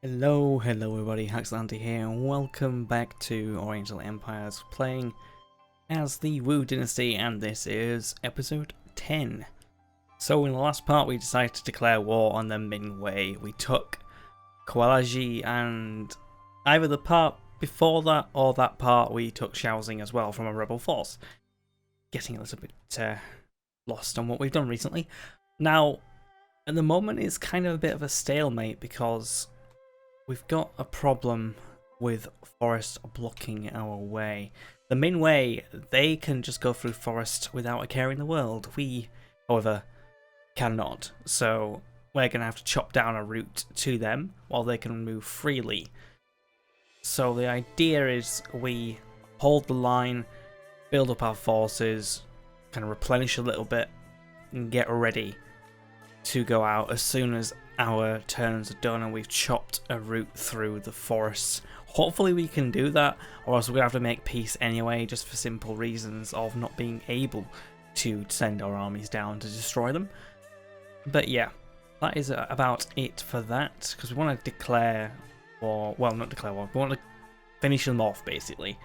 Hello everybody, Haxlanty here, and welcome back to Oriental Empires, playing as the Wu Dynasty, and this is episode 10. So in the last part we decided to declare war on the Ming Wei. We took Kualaji, and either the part before that or that part we took Shaoxing as well from a rebel force. Getting a little bit lost on what we've done recently. Now, at the moment it's kind of a bit of a stalemate because we've got a problem with forest blocking our way. The Ming Wei, they can just go through forest without a care in the world. We, however, cannot. So we're going to have to chop down a route to them while they can move freely. So the idea is we hold the line, build up our forces, kind of replenish a little bit, and get ready to go out as soon as our turns are done and we've chopped a route through the forests. Hopefully we can do that, or else we're going to have to make peace anyway, just for simple reasons of not being able to send our armies down to destroy them. But yeah, that is about it for that, because we want to declare war, well, not declare war, we want to finish them off basically.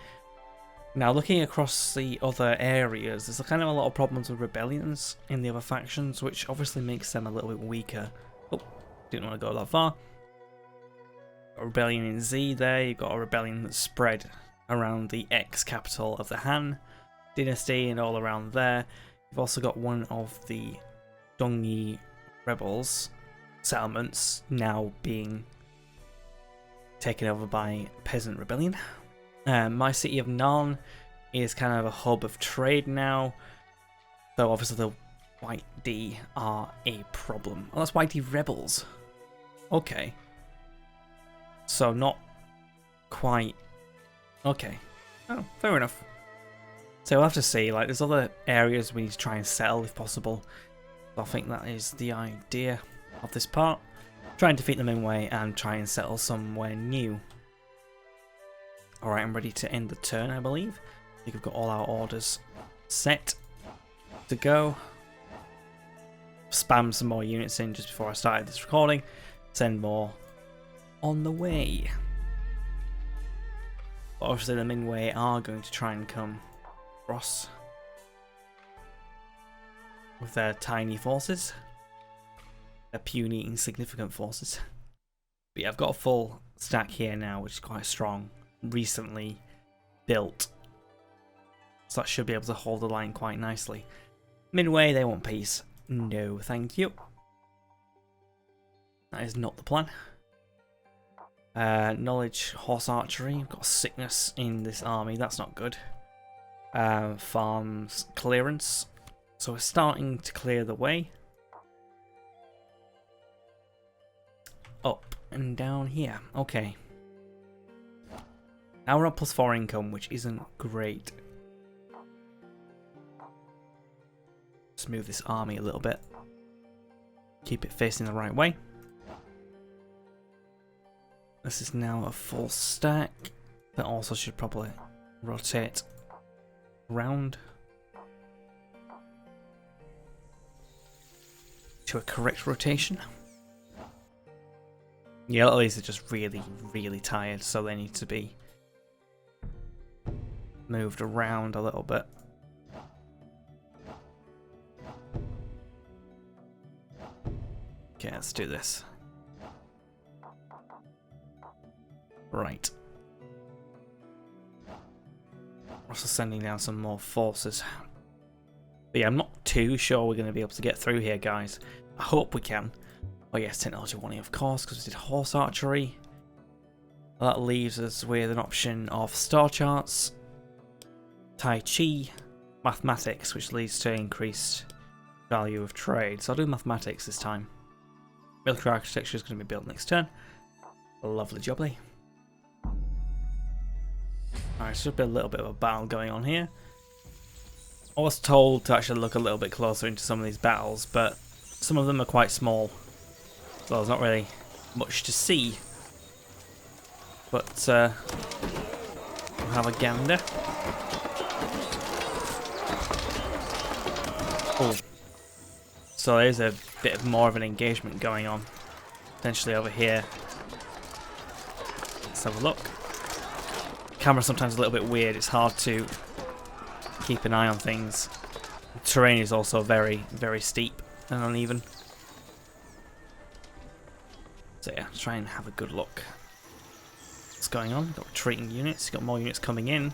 Now, looking across the other areas, there's kind of a lot of problems with rebellions in the other factions, which obviously makes them a little bit weaker. Oh, didn't want to go that far. Got a rebellion in Z there, you've got a rebellion that's spread around the ex-capital of the Han Dynasty and all around there. You've also got one of the Dongyi rebels settlements now being taken over by Peasant Rebellion. My city of Nan is kind of a hub of trade now, though obviously the White D are a problem. Oh, that's White D rebels. Okay. So not quite. Okay. Oh, fair enough. So we'll have to see. Like, there's other areas we need to try and settle if possible. I think that is the idea of this part. Try and defeat the Ming Wei and try and settle somewhere new. Alright, I'm ready to end the turn, I believe. I think we've got all our orders set to go. Spam some more units in just before I started this recording. Send more on the way. But obviously the Ming Wei are going to try and come across with their tiny forces. Their puny, insignificant forces. But yeah, I've got a full stack here now, which is quite strong. Recently built. So that should be able to hold the line quite nicely. Ming Wei, they want peace. No, thank you. That is not the plan. Knowledge, horse archery. We've got sickness in this army. That's not good. Farms clearance. So we're starting to clear the way. Up and down here. Okay. Now we're on +4 income, which isn't great. Let's move this army a little bit. Keep it facing the right way. This is now a full stack. That also should probably rotate around to a correct rotation. Yeah, at least they're just really tired, so they need to be moved around a little bit. Okay, let's do this. Right. Also sending down some more forces. But yeah, I'm not too sure we're going to be able to get through here, guys. I hope we can. Oh yes, technology warning, of course, because we did horse archery. That leaves us with an option of star charts, Tai Chi, mathematics, which leads to increased value of trade. So I'll do mathematics this time. Military architecture is going to be built next turn. Lovely jubbly. Alright, so there'll be a little bit of a battle going on here. I was told to actually look a little bit closer into some of these battles, but some of them are quite small. So there's not really much to see. But we'll have a gander. Oh. So there's a bit more of an engagement going on. Potentially over here. Let's have a look. Camera's sometimes a little bit weird. It's hard to keep an eye on things. The terrain is also very, very steep and uneven. So yeah, try and have a good look. What's going on? Got retreating units. Got more units coming in.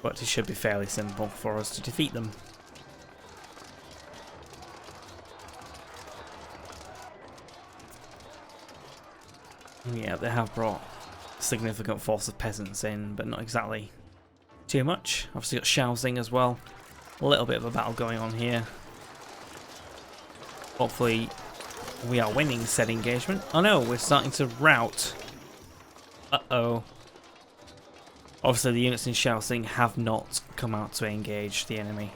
But it should be fairly simple for us to defeat them. Yeah, they have brought a significant force of peasants in, but not exactly too much. Obviously got Shaoxing as well. A little bit of a battle going on here. Hopefully we are winning said engagement. Oh no, we're starting to rout. Uh-oh. Obviously the units in Shaoxing have not come out to engage the enemy.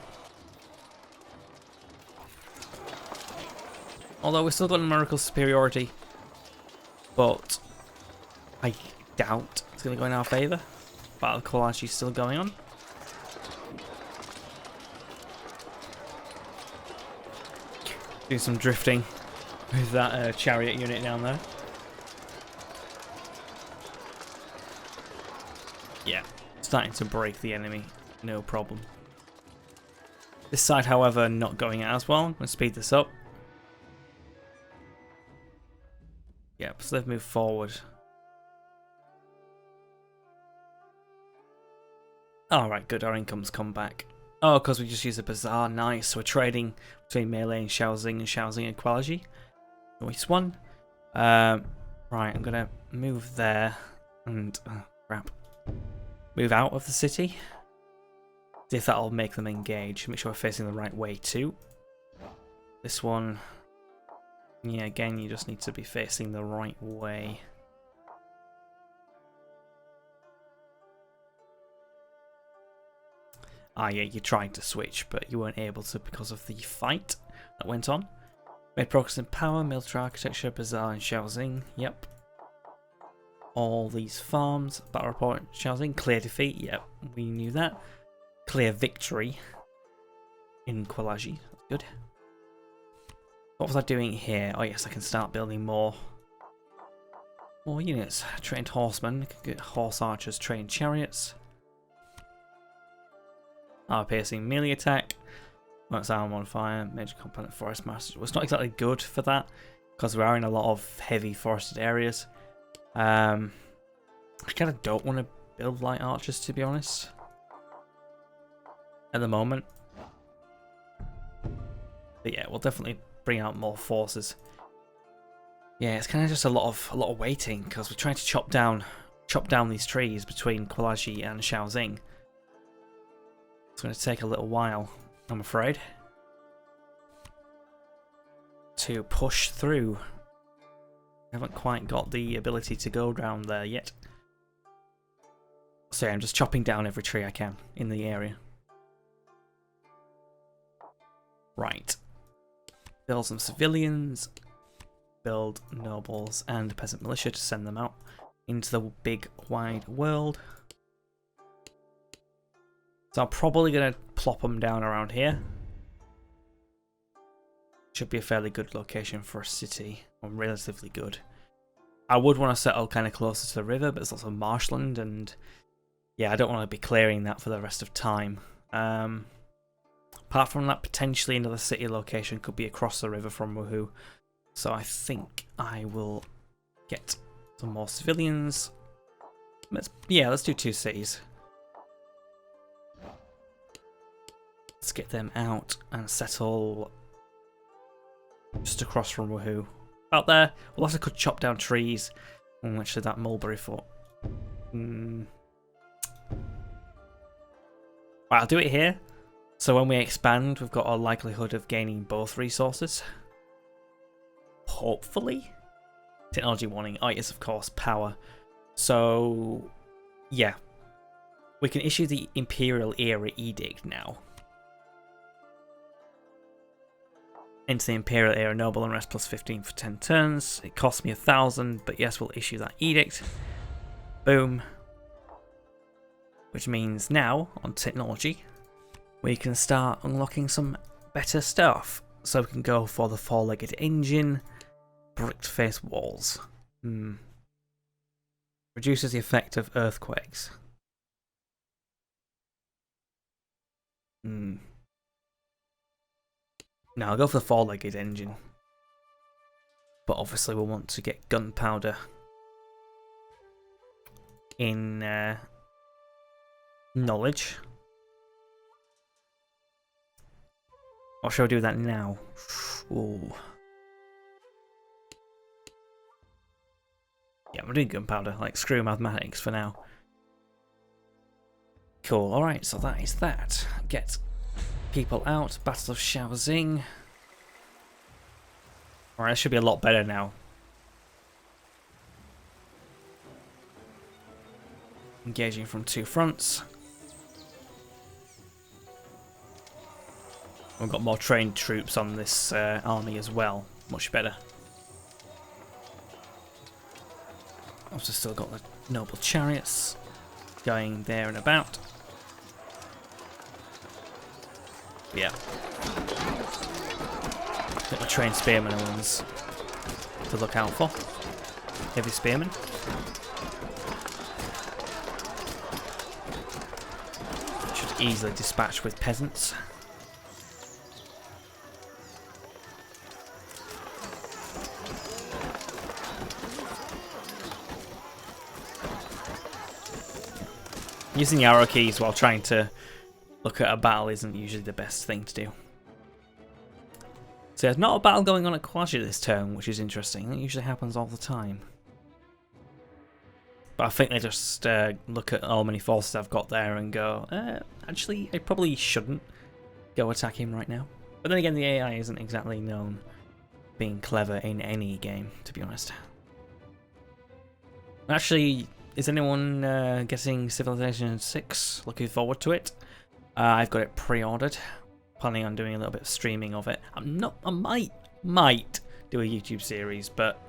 Although we've still got numerical superiority. But I doubt it's going to go in our favour. Battle call actually still going on. Do some drifting with that chariot unit down there. Yeah, starting to break the enemy, no problem. This side, however, not going as well. I'm going to speed this up. Yep, so they've moved forward. Alright, good, our income's come back. Oh, because we just used a bazaar, nice. So we're trading between melee and Shaoxing and Qualaji. Nice one. Right, I'm going to move there and... crap. Move out of the city. See if that'll make them engage. Make sure we're facing the right way too. This one... yeah, again, you just need to be facing the right way. Ah, yeah, you tried to switch, but you weren't able to because of the fight that went on. Made progress in power, military architecture, bazaar, and Shaoxing. Yep. All these farms. Battle report, Shaoxing. Clear defeat. Yep, we knew that. Clear victory in Qualaji. That's good. What was I doing here? Oh yes, I can start building more units. Trained horsemen, get horse archers, trained chariots. Armor piercing melee attack. Works armor modifier, major component forest master. Well, it's not exactly good for that because we are in a lot of heavy forested areas. I kind of don't want to build light archers, to be honest, at the moment. But yeah, we'll definitely bring out more forces. Yeah, it's kind of just a lot of waiting because we're trying to chop down these trees between Qualaji and Shaoxing. It's going to take a little while, I'm afraid, to push through. I haven't quite got the ability to go down there yet. So yeah, I'm just chopping down every tree I can in the area. Right. Build some civilians, build nobles and peasant militia to send them out into the big wide world. So I'm probably going to plop them down around here. Should be a fairly good location for a city, or relatively good. I would want to settle kind of closer to the river, but there's lots of marshland, and yeah, I don't want to be clearing that for the rest of time. Apart from that, potentially another city location could be across the river from Woohoo. So I think I will get some more civilians. Let's do 2 cities. Let's get them out and settle just across from Woohoo. Out there, we'll have to chop down trees. Actually, that mulberry fort. Right, I'll do it here. So when we expand, we've got a likelihood of gaining both resources. Hopefully. Technology warning. Oh yes, of course, power. So, yeah. We can issue the Imperial Era Edict now. Into the Imperial Era, Noble Unrest plus 15 for 10 turns. It costs me 1,000, but yes, we'll issue that edict. Boom. Which means now, on technology, we can start unlocking some better stuff. So we can go for the 4-legged engine, bricked face walls. Reduces the effect of earthquakes. No, I'll go for the four-legged engine. But obviously we'll want to get gunpowder in knowledge. Or shall we do that now? Ooh. Yeah, we're doing gunpowder. Like, screw mathematics for now. Cool. Alright, so that is that. Get people out. Battle of Shaoxing. Alright, that should be a lot better now. Engaging from two fronts. We've got more trained troops on this army as well. Much better. Also still got the noble chariots going there and about. Yeah. I think the trained spearmen are ones to look out for. Heavy spearmen. Should easily dispatch with peasants. Using the arrow keys while trying to look at a battle isn't usually the best thing to do. So there's not a battle going on at Kwaja this turn, which is interesting. That usually happens all the time. But I think they just look at how many forces I've got there and go, actually, I probably shouldn't go attack him right now. But then again, the AI isn't exactly known being clever in any game, to be honest. Actually, is anyone getting Civilization 6? Looking forward to it. I've got it pre-ordered. Planning on doing a little bit of streaming of it. I might do a YouTube series, but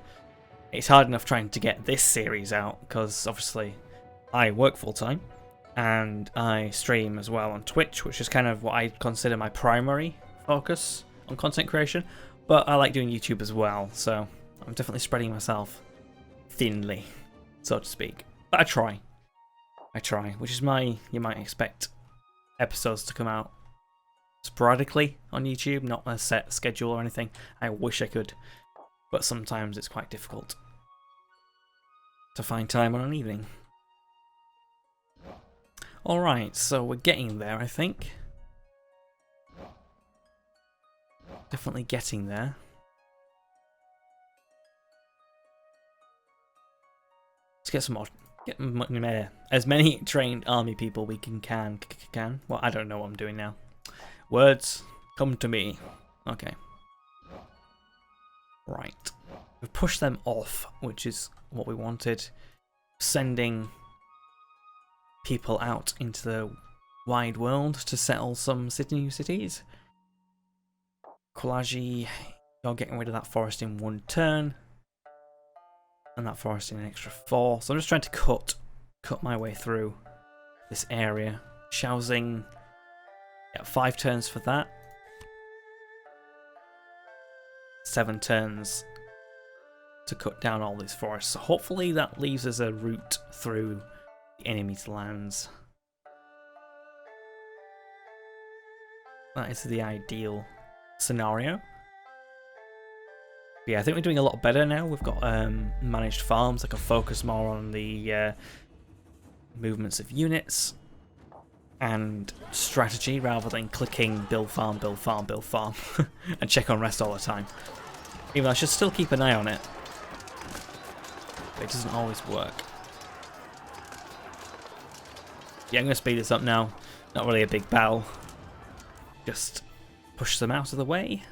it's hard enough trying to get this series out because obviously I work full time and I stream as well on Twitch, which is kind of what I consider my primary focus on content creation. But I like doing YouTube as well, so I'm definitely spreading myself thinly, so to speak. But I try, which is my, you might expect episodes to come out sporadically on YouTube, not a set schedule or anything. I wish I could, but sometimes it's quite difficult to find time on an evening. Alright, so we're getting there, I think. Definitely getting there. Let's get some more. Get as many trained army people we can. Well, I don't know what I'm doing now. Words, come to me. Okay. Right. We've pushed them off, which is what we wanted. Sending people out into the wide world to settle some new cities. Kulaji, you're getting rid of that forest in one turn. And that forest in an extra 4. So I'm just trying to cut my way through this area. Shaoxing, yeah, 5 turns for that. 7 turns to cut down all these forests. So hopefully that leaves us a route through the enemy's lands. That is the ideal scenario. Yeah, I think we're doing a lot better now. We've got managed farms. I can focus more on the movements of units and strategy rather than clicking build farm, build farm, build farm and check on rest all the time. Even though I should still keep an eye on it. But it doesn't always work. Yeah, I'm going to speed this up now. Not really a big battle. Just push them out of the way.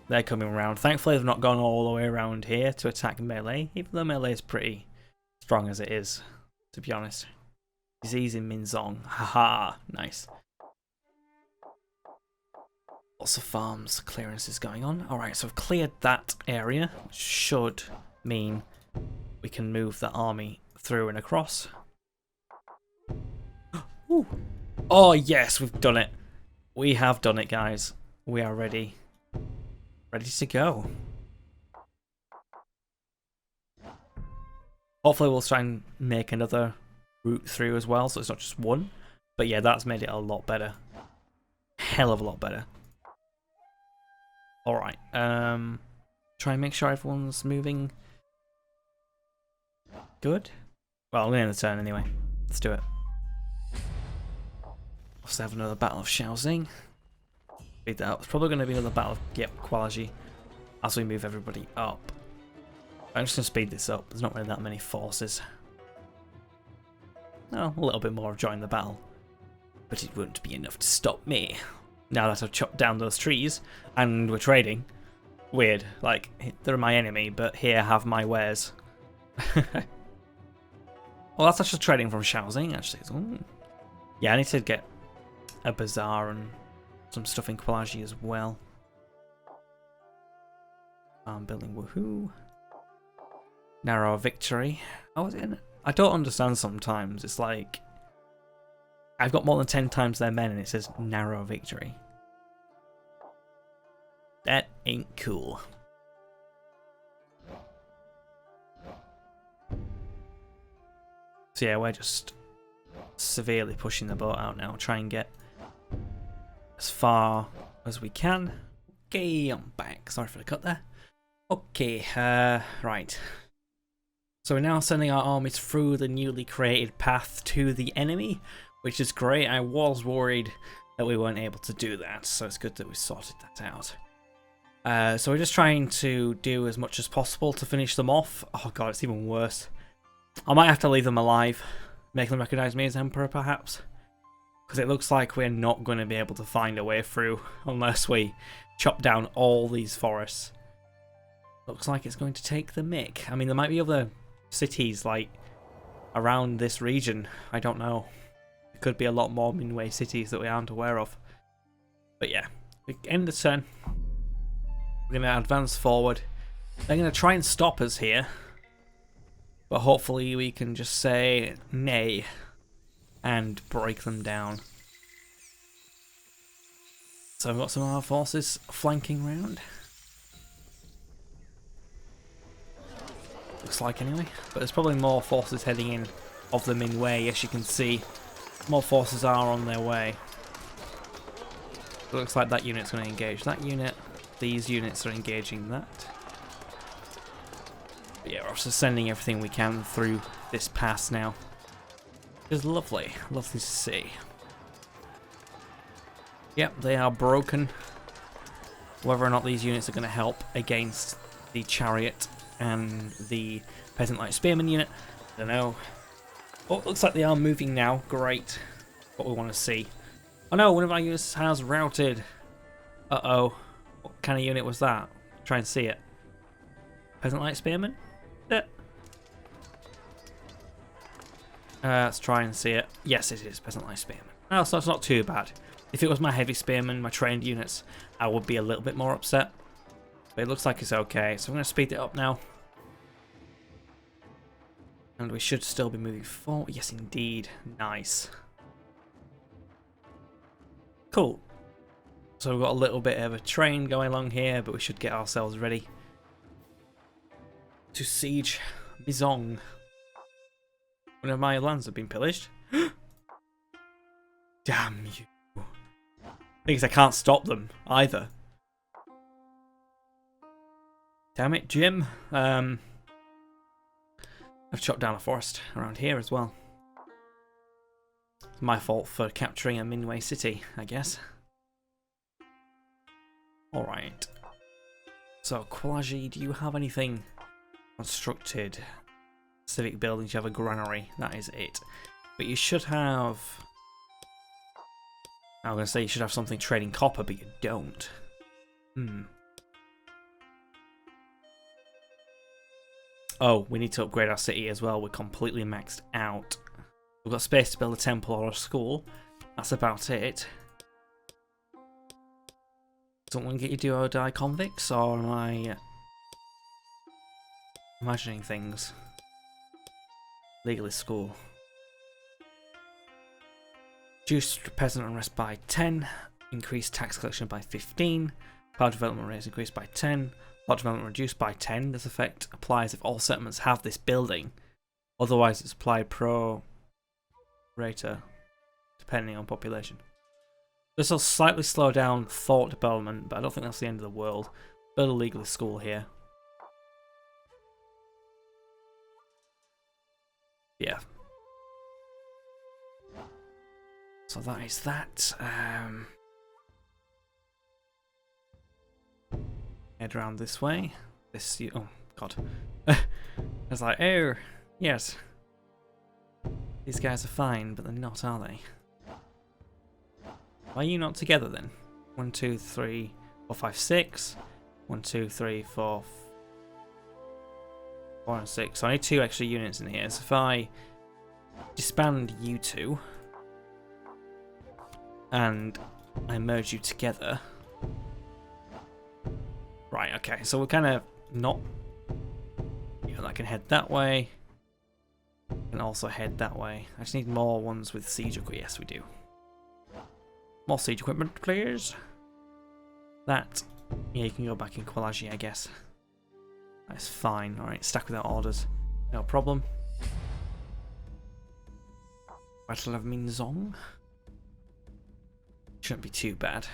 They're coming around. Thankfully, they've not gone all the way around here to attack melee, even though melee is pretty strong as it is, to be honest. Disease in Minzong. Haha, nice. Lots of farms clearances going on. Alright, so I've cleared that area, which should mean we can move the army through and across. Ooh. Oh yes, we've done it. We have done it, guys. We are ready. ready to go. Hopefully we'll try and make another route through as well, so it's not just one. But yeah, that's made it a lot better. Hell of a lot better. Alright, try and make sure everyone's moving good. Well, we're in the turn anyway. Let's do it. Let's have another battle of Shaoxing. Speed that up. It's probably going to be another battle of Qualaji as we move everybody up. I'm just going to speed this up. There's not really that many forces. Oh, a little bit more of joining the battle. But it won't be enough to stop me. Now that I've chopped down those trees and we're trading. Weird. Like, they're my enemy, but here I have my wares. Well, that's actually trading from Shaoxing, actually. Ooh. Yeah, I need to get a bazaar and some stuff in Qualaji as well. I'm building woohoo. Narrow victory. Oh, I don't understand sometimes. It's like I've got more than 10 times their men and it says narrow victory. That ain't cool. So yeah, we're just severely pushing the boat out now. Try and get as far as we can. Okay, I'm back. Sorry for the cut there. Okay, right. So we're now sending our armies through the newly created path to the enemy, which is great. I was worried that we weren't able to do that, so it's good that we sorted that out. So we're just trying to do as much as possible to finish them off. Oh god, it's even worse. I might have to leave them alive, make them recognise me as Emperor perhaps, because it looks like we're not going to be able to find a way through unless we chop down all these forests. Looks like it's going to take the mick. I mean, there might be other cities like around this region. I don't know. There could be a lot more Minwei cities that we aren't aware of. But yeah, we end the turn. We're going to advance forward. They're going to try and stop us here. But hopefully we can just say nay and break them down. So I've got some of our forces flanking round. Looks like anyway. But there's probably more forces heading in of them in way, as you can see. More forces are on their way. It looks like that unit's going to engage that unit. These units are engaging that. But yeah, we're also sending everything we can through this pass now. It's lovely. Lovely to see. Yep, they are broken. Whether or not these units are going to help against the chariot and the peasant light spearman unit, I don't know. Oh, it looks like they are moving now. Great. What we want to see. Oh no, one of our units has routed. Uh-oh. What kind of unit was that? Try and see it. Peasant light spearman? Let's try and see it. Yes, it is peasant light spearman. Oh, so it's not too bad. If it was my heavy spearmen, my trained units, I would be a little bit more upset. But it looks like it's okay, so I'm going to speed it up now. And we should still be moving forward. Yes, indeed. Nice. Cool. So we've got a little bit of a train going along here, but we should get ourselves ready to siege Bizong. One of my lands have been pillaged. Damn you. Things I can't stop them either. Damn it, Jim. I've chopped down a forest around here as well. It's my fault for capturing a Minwei city, I guess. Alright. So, Qualaji, do you have anything constructed? Civic buildings, you have a granary, that is it. But you should have... I was going to say you should have something trading copper, but you don't. Oh, we need to upgrade our city as well. We're completely maxed out. We've got space to build a temple or a school. That's about it. Someone get you do or die convicts, or am I imagining things? Legally school. Reduce peasant unrest by 10. Increase tax collection by 15. Power development rate is increased by 10. Power development reduced by 10. This effect applies if all settlements have this building. Otherwise, it's applied pro rata, depending on population. This will slightly slow down thought development, but I don't think that's the end of the world. Build a legal school here. Yeah. So that is that. Head around this way. Oh god. I was like, oh yes. These guys are fine, but they're not, are they? Why are you not together then? 1, 2, 3, 4, 5, 6. 1, 2, 3, 4, 4 and 6. So I need 2 extra units in here. So if I disband you two and I merge you together. Right, okay, so we're kind of not. You know, I can head that way. I can also head that way. I just need more ones with siege equipment. Yes, we do. More siege equipment, please. That. Yeah, you can go back in Qualaji, I guess. That's fine. Alright, stack without orders. No problem. Battle of Minzong. Shouldn't be too bad.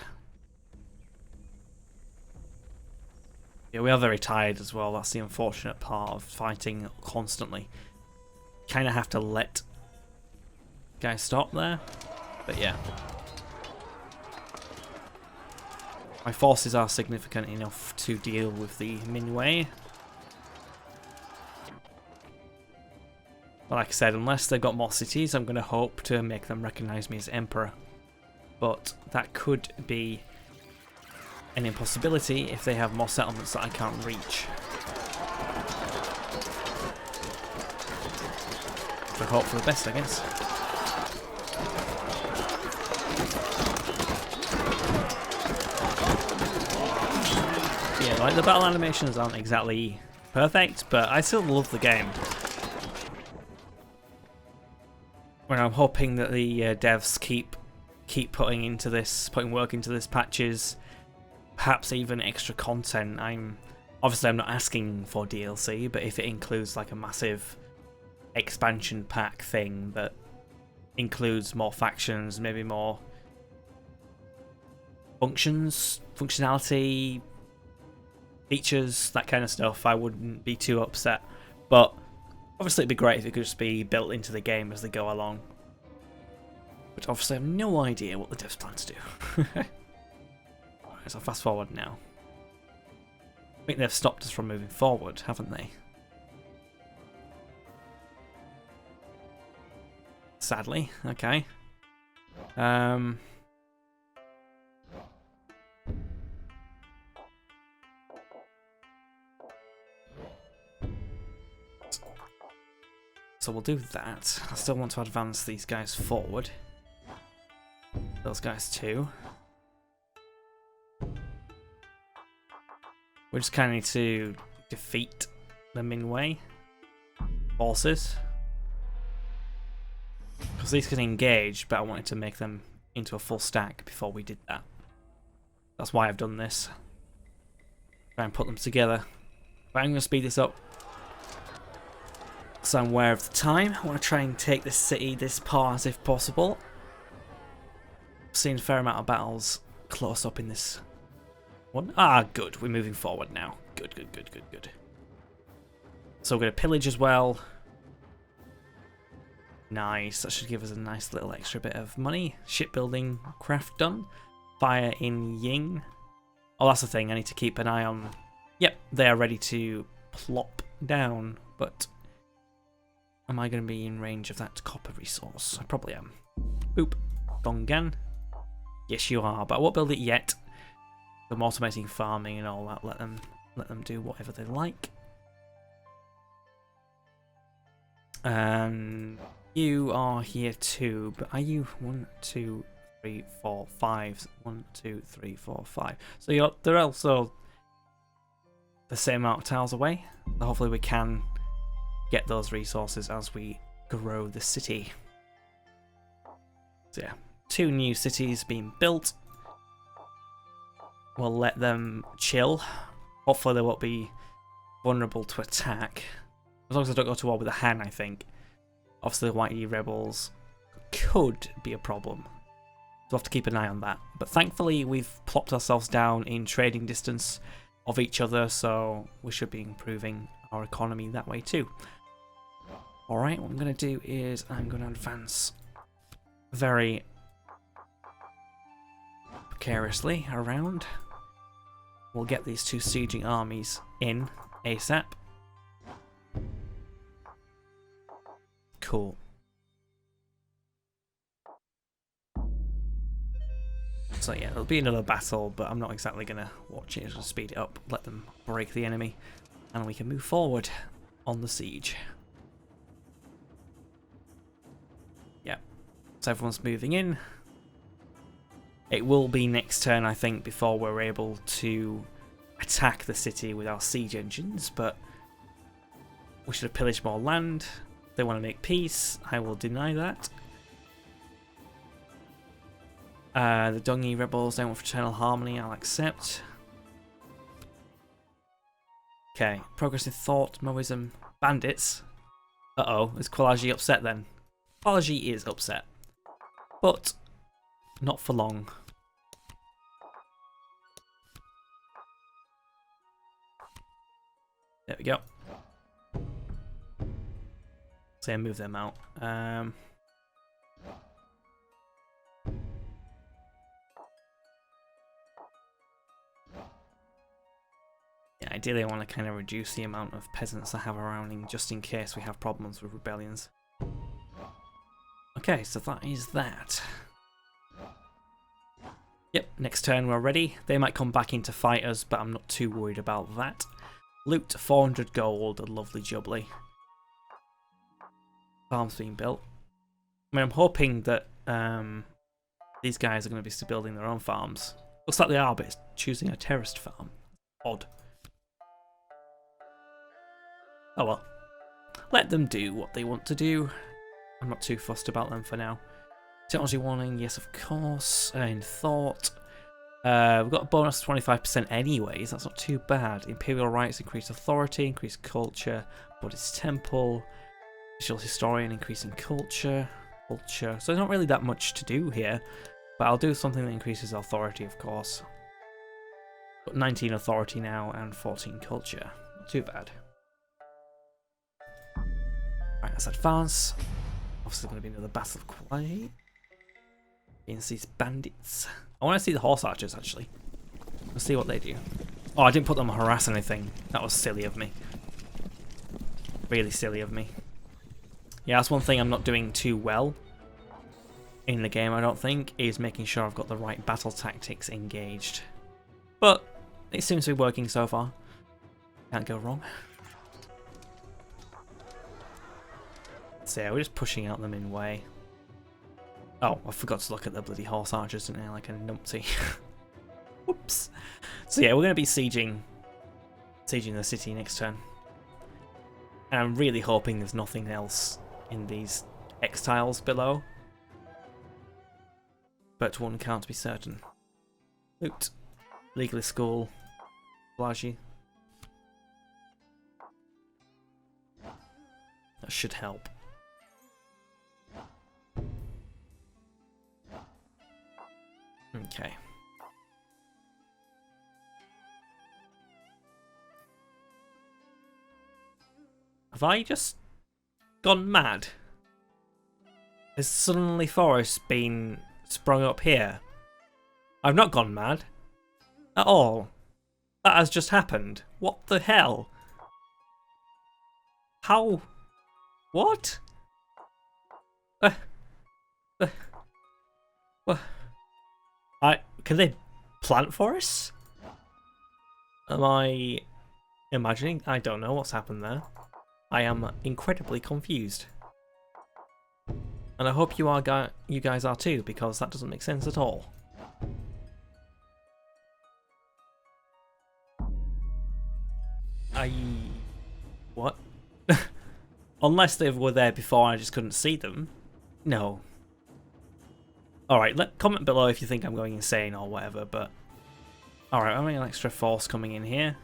Yeah, we are very tired as well. That's the unfortunate part of fighting constantly. Kind of have to let guys stop there. But yeah. My forces are significant enough to deal with the Minwei. But like I said, unless they've got more cities, I'm going to hope to make them recognise me as Emperor. But that could be an impossibility if they have more settlements that I can't reach. So hope for the best, I guess. Yeah, like the battle animations aren't exactly perfect, but I still love the game. When I'm hoping that the devs keep putting work into this, patches, perhaps even extra content. Obviously I'm not asking for DLC, but if it includes like a massive expansion pack thing that includes more factions, maybe more functionality, features, that kind of stuff, I wouldn't be too upset. But obviously it'd be great if it could just be built into the game as they go along. Which obviously I have no idea what the devs plan to do. Alright, so fast forward now. I think they've stopped us from moving forward, haven't they? Sadly, okay. So we'll do that. I still want to advance these guys forward. Those guys too. We just kind of need to defeat the Minwei forces. Because these can engage, but I wanted to make them into a full stack before we did that. That's why I've done this. Try and put them together. But I'm going to speed this up. So I'm aware of the time. I want to try and take this city this part if possible. I've seen a fair amount of battles close up in this one. Ah, good. We're moving forward now. Good, good, good, good, good. So we're going to pillage as well. Nice. That should give us a nice little extra bit of money. Shipbuilding craft done. Fire in Ying. Oh, that's the thing. I need to keep an eye on. Yep, they are ready to plop down, but am I going to be in range of that copper resource? I probably am. Boop. Dongan. Yes, you are, but I won't build it yet. I'm automating farming and all that. Let them do whatever they like. You are here too, but are you 1, 2, 3, 4, 5? 1, 2, 3, 4, 5. So they're also the same amount of tiles away. So hopefully we can get those resources as we grow the city. So yeah, 2 new cities being built. we'll let them chill. Hopefully they won't be vulnerable to attack. As long as I don't go to war with the Han, I think. Obviously the Whitey rebels could be a problem. So we'll have to keep an eye on that. But thankfully we've plopped ourselves down in trading distance of each other, so we should be improving our economy that way too. Alright, what I'm going to do is I'm going to advance very precariously around. We'll get these two sieging armies in ASAP. Cool. So yeah, it'll be another battle, but I'm not exactly going to watch it. Just gonna speed it up, let them break the enemy, and we can move forward on the siege. Yeah, so everyone's moving in. It will be next turn, I think, before we're able to attack the city with our siege engines, but we should have pillaged more land. They want to make peace. I will deny that. The Dongi rebels don't want fraternal harmony. I'll accept. Okay, progressive thought, Moism, bandits. Uh-oh, is Qualaji upset then? Qualaji is upset, but not for long. There we go. So yeah, move them out. Yeah, ideally I want to kind of reduce the amount of peasants I have around just in case we have problems with rebellions. Okay, so that is that. Yep, next turn we're ready. They might come back in to fight us, but I'm not too worried about that. Loot 400 gold, a lovely jubbly. Farms being built. I mean, I'm hoping that these guys are going to be still building their own farms. Looks like they are, but it's choosing a terraced farm. Odd. Oh well. Let them do what they want to do. I'm not too fussed about them for now. Technology warning, yes of course. In thought. We've got a bonus of 25% anyways, that's not too bad. Imperial rights, increased authority, increased culture. Buddhist temple. Visual historian, increasing culture. So there's not really that much to do here. But I'll do something that increases authority, of course. Got 19 authority now and 14 culture. Not too bad. Right, let's advance. Obviously going to be another battle of Quai against these bandits. I want to see the horse archers actually. Let's see what they do. Oh, I didn't put them on harass anything. That was silly of me. Really silly of me. Yeah, that's one thing I'm not doing too well in the game, I don't think, is making sure I've got the right battle tactics engaged. But it seems to be working so far. Can't go wrong. So yeah, we're just pushing out the main way. Oh, I forgot to look at the bloody horse archers, didn't I? Like a numpty. Whoops. So yeah, we're going to be sieging the city next turn. And I'm really hoping there's nothing else in these X tiles below. But one can't be certain. Loot. Legally school. Flashy. That should help. Okay. Have I just gone mad? Has suddenly forest been sprung up here? I've not gone mad. At all. That has just happened. What the hell? How? What? What? Can they plant forests? Am I imagining? I don't know what's happened there. I am incredibly confused. And I hope you guys are too, because that doesn't make sense at all. What? Unless they were there before and I just couldn't see them. No. Alright, comment below if you think I'm going insane or whatever, but Alright, I'm having an extra force coming in here.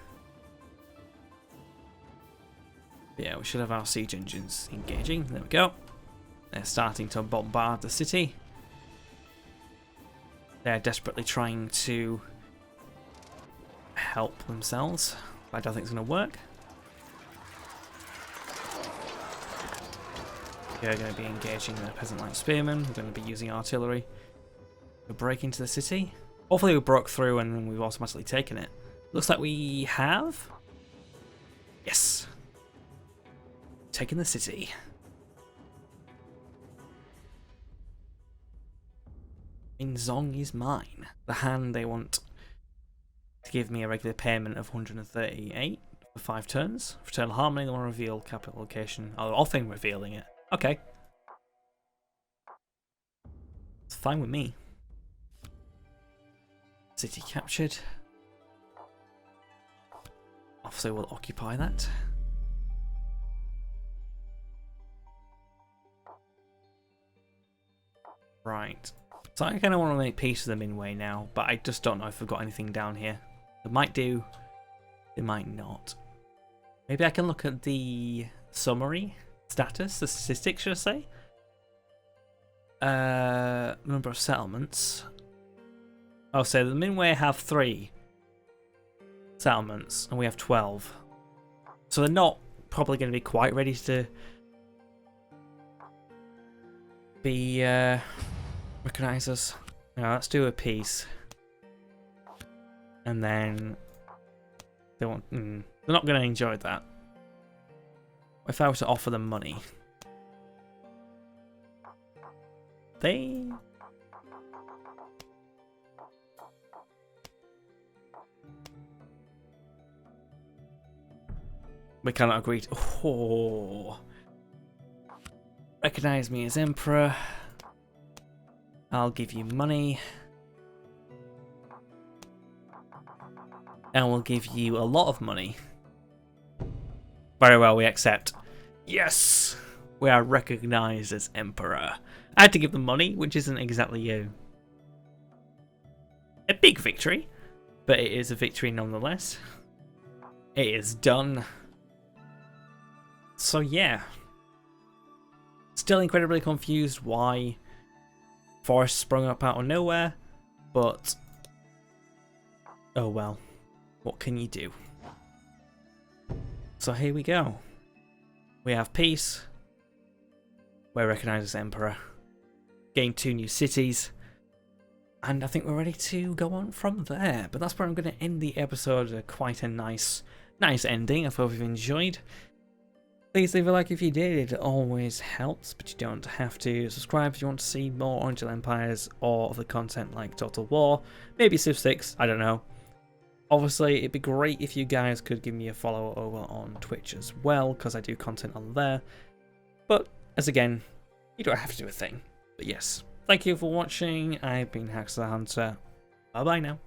Yeah, we should have our siege engines engaging. There we go. They're starting to bombard the city. They're desperately trying to help themselves, but I don't think it's going to work. We're going to be engaging the peasant-like spearmen. We're going to be using artillery to break into the city. Hopefully we broke through and then we've automatically taken it. Looks like we have. Yes. Taken the city. Zong is mine. The hand they want to give me a regular payment of 138 for 5 turns. For Eternal Harmony, they want to reveal capital location. Oh, often revealing it. Okay. It's fine with me. City captured. Obviously, we'll occupy that. Right. So I kind of want to make peace with the Minway now, but I just don't know if we've got anything down here. They might do, they might not. Maybe I can look at the summary status, the statistics, should I say? Number of settlements. Oh, so the Minway have 3 settlements, and we have 12. So they're not probably going to be quite ready to be recognize us. Now let's do a peace, and then they won't. They're not going to enjoy that. If I were to offer them money, they. We cannot agree to. Oh. Recognize me as Emperor. I'll give you money. And we'll give you a lot of money. Very well, we accept. Yes! We are recognized as Emperor. I had to give them money, which isn't exactly a big victory, but it is a victory nonetheless. It is done. So yeah. Still incredibly confused why Forest sprung up out of nowhere, but oh well, what can you do? So here we go. We have peace. We're recognised as Emperor. Gained 2 new cities. And I think we're ready to go on from there. But that's where I'm going to end the episode. Quite a nice ending. I hope you've enjoyed. Please leave a like if you did, it always helps, but you don't have to. Subscribe if you want to see more Oriental Empires or other content like Total War, maybe Civ 6, I don't know. Obviously, it'd be great if you guys could give me a follow over on Twitch as well, because I do content on there. But, as again, you don't have to do a thing. But yes, thank you for watching, I've been Hax the Hunter, bye bye now.